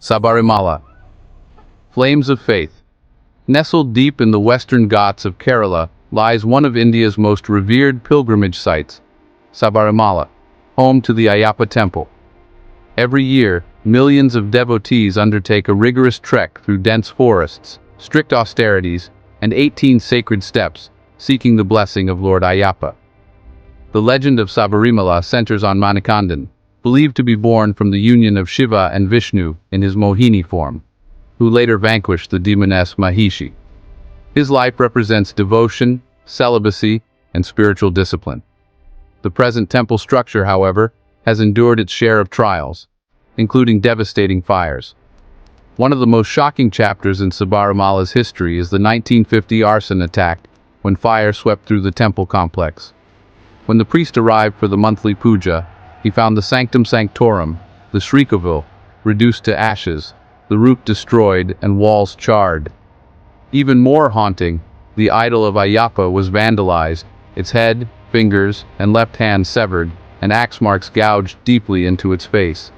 Sabarimala. Flames of Faith. Nestled deep in the western Ghats of Kerala lies one of India's most revered pilgrimage sites, Sabarimala, home to the Ayyappa temple. Every year, millions of devotees undertake a rigorous trek through dense forests, strict austerities, and 18 sacred steps, seeking the blessing of Lord Ayyappa. The legend of Sabarimala centers on Manikandan, believed to be born from the union of Shiva and Vishnu in his Mohini form, who later vanquished the demoness Mahishi. His life represents devotion, celibacy, and spiritual discipline. The present temple structure, however, has endured its share of trials, including devastating fires. One of the most shocking chapters in Sabarimala's history is the 1950 arson attack, when fire swept through the temple complex. When the priest arrived for the monthly puja, he found the sanctum sanctorum, the Srikavil, reduced to ashes, the roof destroyed and walls charred. Even more haunting, the idol of Ayyappa was vandalized, its head, fingers, and left hand severed, and axe marks gouged deeply into its face.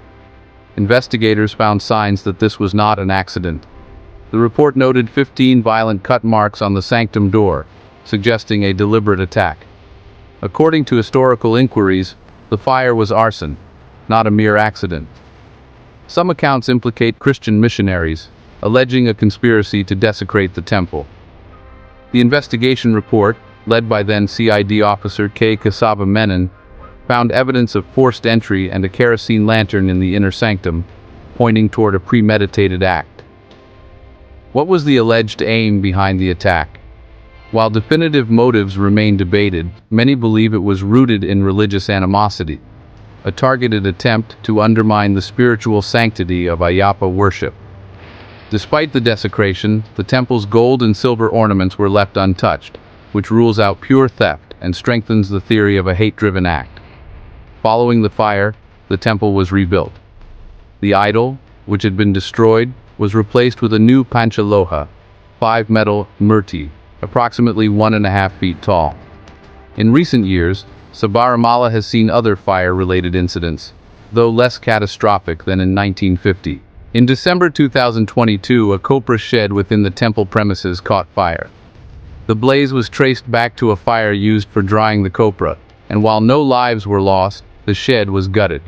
Investigators found signs that this was not an accident. The report noted 15 violent cut marks on the sanctum door, suggesting a deliberate attack. According to historical inquiries, the fire was arson, not a mere accident. Some accounts implicate Christian missionaries, alleging a conspiracy to desecrate the temple. The investigation report, led by then CID officer K. Kasaba Menon, found evidence of forced entry and a kerosene lantern in the inner sanctum, pointing toward a premeditated act. What was the alleged aim behind the attack? While definitive motives remain debated, many believe it was rooted in religious animosity, a targeted attempt to undermine the spiritual sanctity of Ayyappa worship. Despite the desecration, the temple's gold and silver ornaments were left untouched, which rules out pure theft and strengthens the theory of a hate-driven act. Following the fire, the temple was rebuilt. The idol, which had been destroyed, was replaced with a new Panchaloha, 5-metal murti, approximately 1.5 feet tall. In recent years, Sabarimala has seen other fire-related incidents, though less catastrophic than in 1950. In December 2022, a copra shed within the temple premises caught fire. The blaze was traced back to a fire used for drying the copra, and while no lives were lost, the shed was gutted.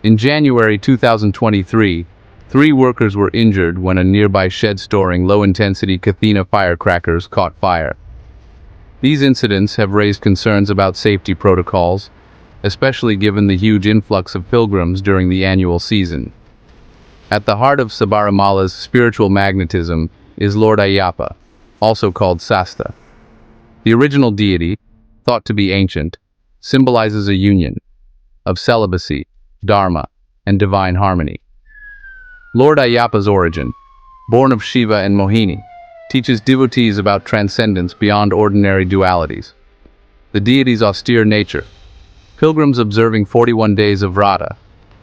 In January 2023, 3 workers were injured when a nearby shed storing low-intensity Kathina firecrackers caught fire. These incidents have raised concerns about safety protocols, especially given the huge influx of pilgrims during the annual season. At the heart of Sabarimala's spiritual magnetism is Lord Ayyappa, also called Sasta. The original deity, thought to be ancient, symbolizes a union of celibacy, dharma, and divine harmony. Lord Ayyappa's origin, born of Shiva and Mohini, teaches devotees about transcendence beyond ordinary dualities. The deity's austere nature, pilgrims observing 41 days of vrata,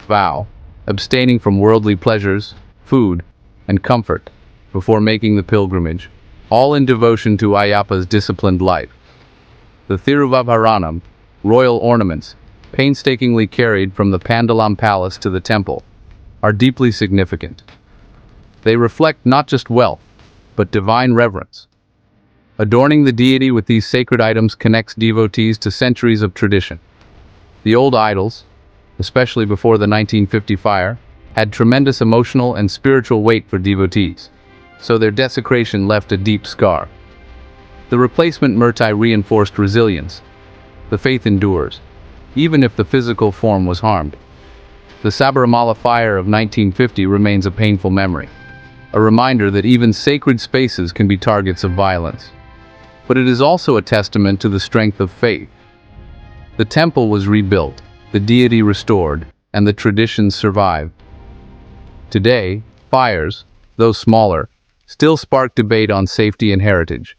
vow, abstaining from worldly pleasures, food, and comfort before making the pilgrimage, all in devotion to Ayyappa's disciplined life. The Thiruvavaharanam, royal ornaments, painstakingly carried from the Pandalam palace to the temple, are deeply significant. They reflect not just wealth, but divine reverence. Adorning the deity with these sacred items connects devotees to centuries of tradition. The old idols, especially before the 1950 fire, had tremendous emotional and spiritual weight for devotees, so their desecration left a deep scar. The replacement murti reinforced resilience. The faith endures, even if the physical form was harmed. The Sabarimala fire of 1950 remains a painful memory, a reminder that even sacred spaces can be targets of violence. But it is also a testament to the strength of faith. The temple was rebuilt, the deity restored, and the traditions survive. Today, fires, though smaller, still spark debate on safety and heritage.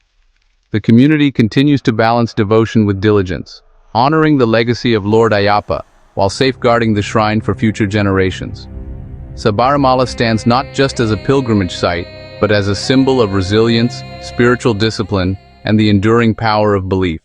The community continues to balance devotion with diligence, honoring the legacy of Lord Ayyappa, while safeguarding the shrine for future generations. Sabarimala stands not just as a pilgrimage site, but as a symbol of resilience, spiritual discipline, and the enduring power of belief.